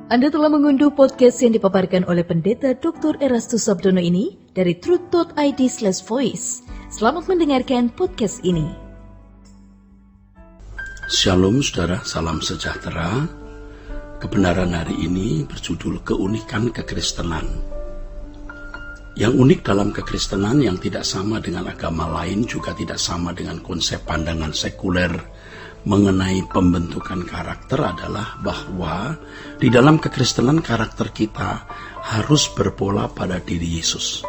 Anda telah mengunduh podcast yang dipaparkan oleh Pendeta Dr. Erastus Sabdono ini dari truth.id/voice. Selamat mendengarkan podcast ini. Shalom saudara, salam sejahtera. Kebenaran hari ini berjudul Keunikan Kekristenan. Yang unik dalam kekristenan yang tidak sama dengan agama lain, juga tidak sama dengan konsep pandangan sekuler mengenai pembentukan karakter adalah bahwa di dalam kekristenan karakter kita harus berpola pada diri Yesus.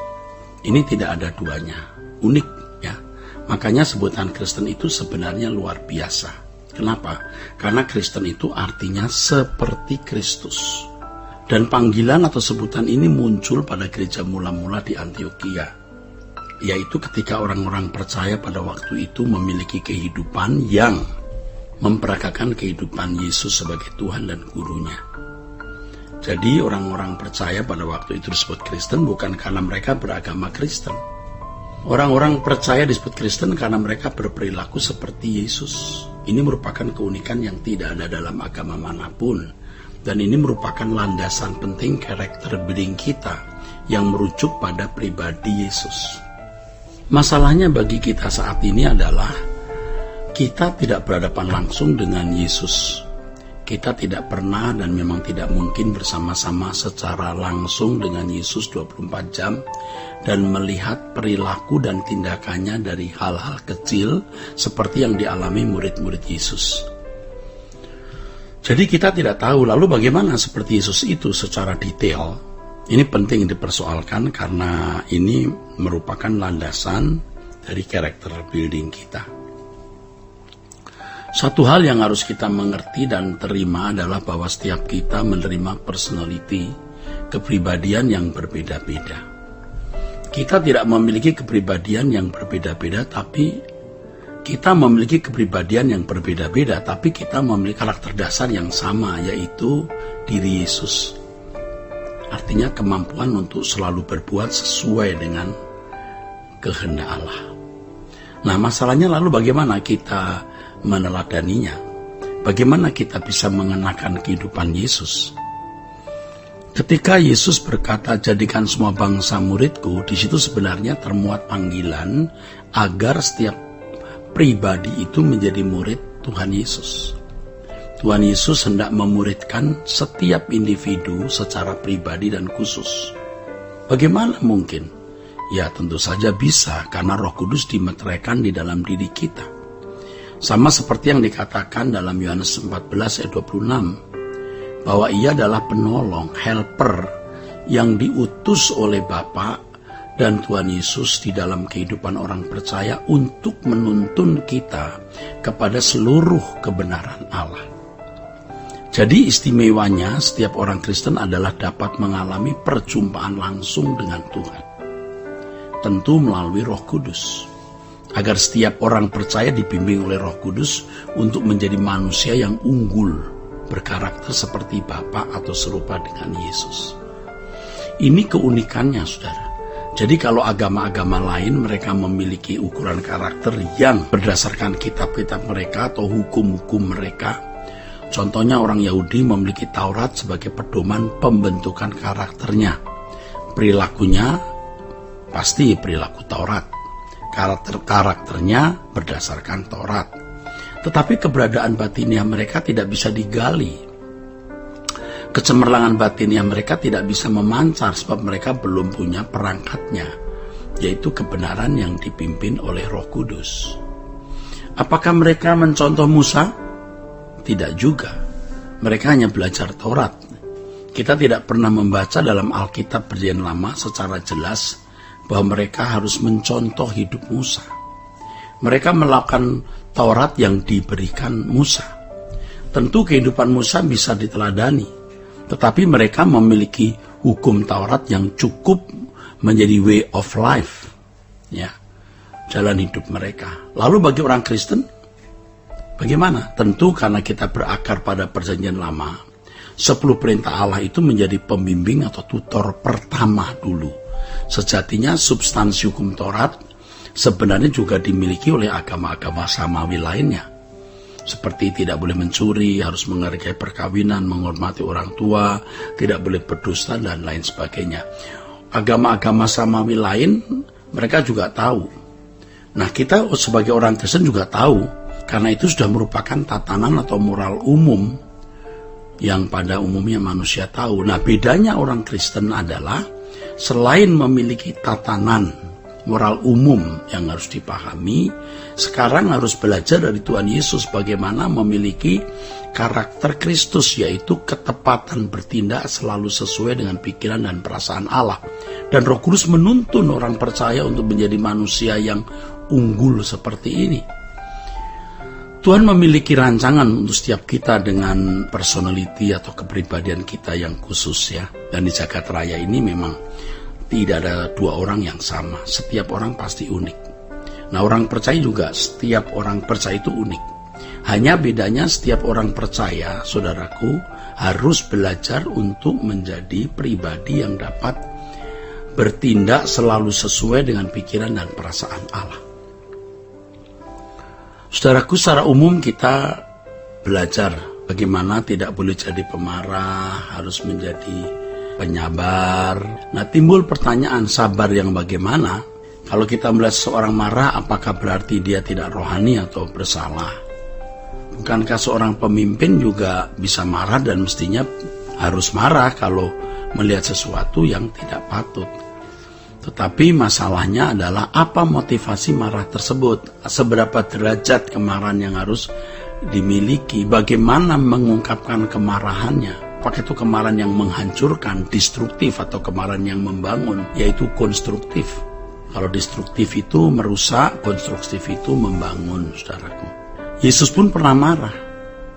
Ini tidak ada duanya, unik ya. Makanya sebutan Kristen itu sebenarnya luar biasa. Kenapa? Karena Kristen itu artinya seperti Kristus. Dan panggilan atau sebutan ini muncul pada gereja mula-mula di Antiokhia, yaitu ketika orang-orang percaya pada waktu itu memiliki kehidupan yang memperagakan kehidupan Yesus sebagai Tuhan dan Gurunya. Jadi orang-orang percaya pada waktu itu disebut Kristen bukan karena mereka beragama Kristen. Orang-orang percaya disebut Kristen karena mereka berperilaku seperti Yesus. Ini merupakan keunikan yang tidak ada dalam agama manapun. Dan ini merupakan landasan penting karakter building kita yang merujuk pada pribadi Yesus. Masalahnya bagi kita saat ini adalah kita tidak berhadapan langsung dengan Yesus. Kita tidak pernah dan memang tidak mungkin bersama-sama secara langsung dengan Yesus 24 jam dan melihat perilaku dan tindakannya dari hal-hal kecil seperti yang dialami murid-murid Yesus. Jadi kita tidak tahu lalu bagaimana seperti Yesus itu secara detail. Ini penting dipersoalkan karena ini merupakan landasan dari karakter building kita. Satu hal yang harus kita mengerti dan terima adalah bahwa setiap kita menerima personality, kepribadian yang berbeda-beda. Kita tidak memiliki kepribadian yang berbeda-beda, tapi kita memiliki kepribadian yang berbeda-beda, tapi kita memiliki karakter dasar yang sama, yaitu diri Yesus. Artinya kemampuan untuk selalu berbuat sesuai dengan kehendak Allah. Nah, masalahnya lalu bagaimana kita meneladaninya? Bagaimana kita bisa mengenakan kehidupan Yesus? Ketika Yesus berkata, "Jadikan semua bangsa muridku," di situ sebenarnya termuat panggilan agar setiap pribadi itu menjadi murid Tuhan Yesus. Tuhan Yesus hendak memuridkan setiap individu secara pribadi dan khusus. Bagaimana mungkin? Ya tentu saja bisa, karena Roh Kudus dimeteraikan di dalam diri kita. Sama seperti yang dikatakan dalam Yohanes 14 ayat 26, bahwa ia adalah penolong, helper, yang diutus oleh Bapa dan Tuhan Yesus di dalam kehidupan orang percaya untuk menuntun kita kepada seluruh kebenaran Allah. Jadi istimewanya setiap orang Kristen adalah dapat mengalami perjumpaan langsung dengan Tuhan. Tentu melalui Roh Kudus. Agar setiap orang percaya dibimbing oleh Roh Kudus untuk menjadi manusia yang unggul, berkarakter seperti Bapa atau serupa dengan Yesus. Ini keunikannya, saudara. Jadi kalau agama-agama lain mereka memiliki ukuran karakter yang berdasarkan kitab-kitab mereka atau hukum-hukum mereka. Contohnya orang Yahudi memiliki Taurat sebagai pedoman pembentukan karakternya. Perilakunya pasti perilaku Taurat. Karakternya berdasarkan Taurat. Tetapi keberadaan batiniah mereka tidak bisa digali. Kecemerlangan batiniah mereka tidak bisa memancar sebab mereka belum punya perangkatnya, yaitu kebenaran yang dipimpin oleh Roh Kudus. Apakah mereka mencontoh Musa? Tidak juga. Mereka hanya belajar Taurat. Kita tidak pernah membaca dalam Alkitab Perjanjian Lama secara jelas bahwa mereka harus mencontoh hidup Musa. Mereka melakukan Taurat yang diberikan Musa. Tentu kehidupan Musa bisa diteladani, tetapi mereka memiliki hukum Taurat yang cukup menjadi way of life, ya, jalan hidup mereka. Lalu bagi orang Kristen, bagaimana? Tentu karena kita berakar pada Perjanjian Lama, 10 perintah Allah itu menjadi pembimbing atau tutor pertama dulu. Sejatinya substansi hukum Taurat sebenarnya juga dimiliki oleh agama-agama samawi lainnya. seperti tidak boleh mencuri, harus menghargai perkawinan, menghormati orang tua, tidak boleh berdusta, dan lain sebagainya. Agama-agama samawi lain mereka juga tahu. Nah, kita sebagai orang Kristen juga tahu, karena itu sudah merupakan tatanan atau moral umum yang pada umumnya manusia tahu. Nah, bedanya orang Kristen adalah selain memiliki tatanan moral umum yang harus dipahami, sekarang harus belajar dari Tuhan Yesus bagaimana memiliki karakter Kristus, yaitu ketepatan bertindak selalu sesuai dengan pikiran dan perasaan Allah. Dan Roh Kudus menuntun orang percaya untuk menjadi manusia yang unggul seperti ini. Tuhan memiliki rancangan untuk setiap kita dengan personality atau kepribadian kita yang khusus ya. Dan di jagat raya ini memang tidak ada dua orang yang sama. Setiap orang pasti unik. Nah, orang percaya juga, setiap orang percaya itu unik. Hanya bedanya setiap orang percaya, saudaraku, harus belajar untuk menjadi pribadi yang dapat bertindak selalu sesuai dengan pikiran dan perasaan Allah. Saudaraku, secara umum kita belajar bagaimana tidak boleh jadi pemarah, harus menjadi penyabar. Nah, timbul pertanyaan, sabar yang bagaimana? Kalau kita melihat seorang marah, apakah berarti dia tidak rohani atau bersalah? Bukankah seorang pemimpin juga bisa marah dan mestinya harus marah kalau melihat sesuatu yang tidak patut? Tetapi masalahnya adalah apa motivasi marah tersebut? Seberapa derajat kemarahan yang harus dimiliki? Bagaimana mengungkapkan kemarahannya? Apakah itu kemarahan yang menghancurkan, destruktif, atau kemarahan yang membangun, yaitu konstruktif? Kalau destruktif itu merusak, konstruktif itu membangun, saudaraku. Yesus pun pernah marah,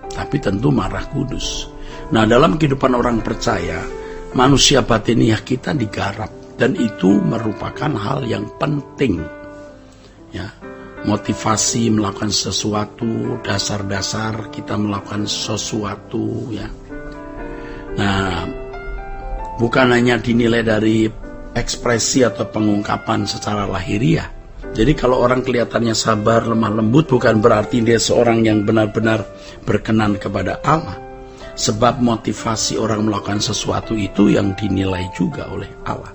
tapi tentu marah kudus. Nah, dalam kehidupan orang percaya, manusia batiniah kita digarap, dan itu merupakan hal yang penting. Ya, motivasi melakukan sesuatu, dasar-dasar kita melakukan sesuatu, ya. Nah, bukan hanya dinilai dari ekspresi atau pengungkapan secara lahiriah. Jadi kalau orang kelihatannya sabar, lemah lembut, bukan berarti dia seorang yang benar-benar berkenan kepada Allah. Sebab motivasi orang melakukan sesuatu itu yang dinilai juga oleh Allah.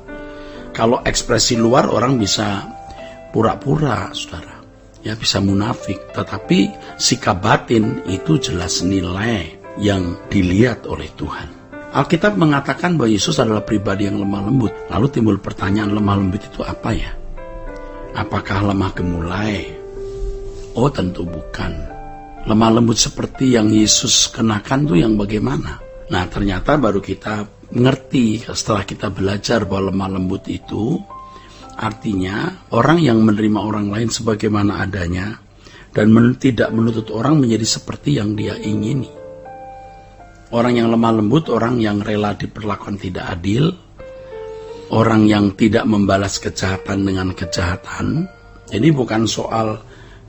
Kalau ekspresi luar, orang bisa pura-pura, saudara. Ya, bisa munafik. Tetapi sikap batin itu jelas nilai yang dilihat oleh Tuhan. Alkitab mengatakan bahwa Yesus adalah pribadi yang lemah lembut. Lalu timbul pertanyaan, lemah lembut itu apa ya? Apakah lemah gemulai? Oh, tentu bukan. Lemah lembut seperti yang Yesus kenakan itu yang bagaimana? Nah, ternyata baru kita mengerti setelah kita belajar bahwa lemah lembut itu artinya orang yang menerima orang lain sebagaimana adanya dan tidak menuntut orang menjadi seperti yang dia ingini. Orang yang lemah lembut, orang yang rela diperlakukan tidak adil, orang yang tidak membalas kejahatan dengan kejahatan. Jadi bukan soal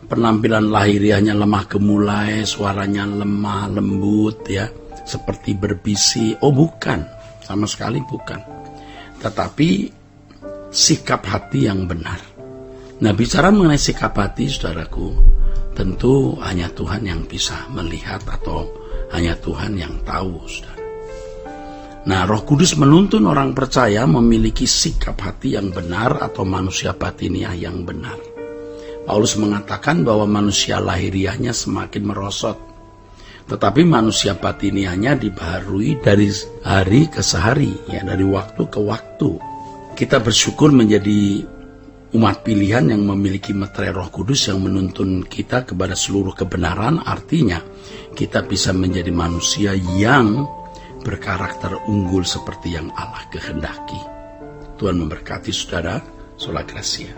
penampilan lahiriahnya lemah gemulai, suaranya lemah lembut, ya, seperti berbisi. Oh, bukan, sama sekali bukan. Tetapi sikap hati yang benar. Nah, bicara mengenai sikap hati, saudaraku, tentu hanya Tuhan yang bisa melihat atau hanya Tuhan yang tahu, saudara. Nah, Roh Kudus menuntun orang percaya memiliki sikap hati yang benar atau manusia batiniah yang benar. Paulus mengatakan bahwa manusia lahiriahnya semakin merosot, tetapi manusia batiniahnya dibaharui dari hari ke hari, ya, dari waktu ke waktu. Kita bersyukur menjadi umat pilihan yang memiliki meterai Roh Kudus yang menuntun kita kepada seluruh kebenaran. Artinya kita bisa menjadi manusia yang berkarakter unggul seperti yang Allah kehendaki. Tuhan memberkati saudara. Sola Gracia.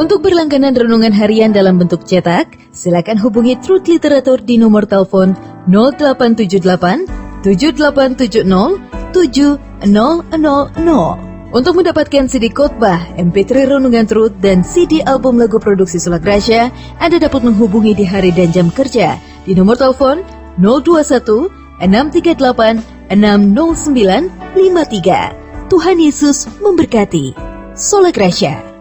Untuk berlangganan renungan harian dalam bentuk cetak, silakan hubungi Truth Literatur di nomor telepon 0878 7870 7000. Untuk mendapatkan CD khotbah, MP3 renungan Truth, dan CD album lagu produksi Sola Gracia, Anda dapat menghubungi di hari dan jam kerja di nomor telepon 021 638 60953. Tuhan Yesus memberkati. Sola Gracia.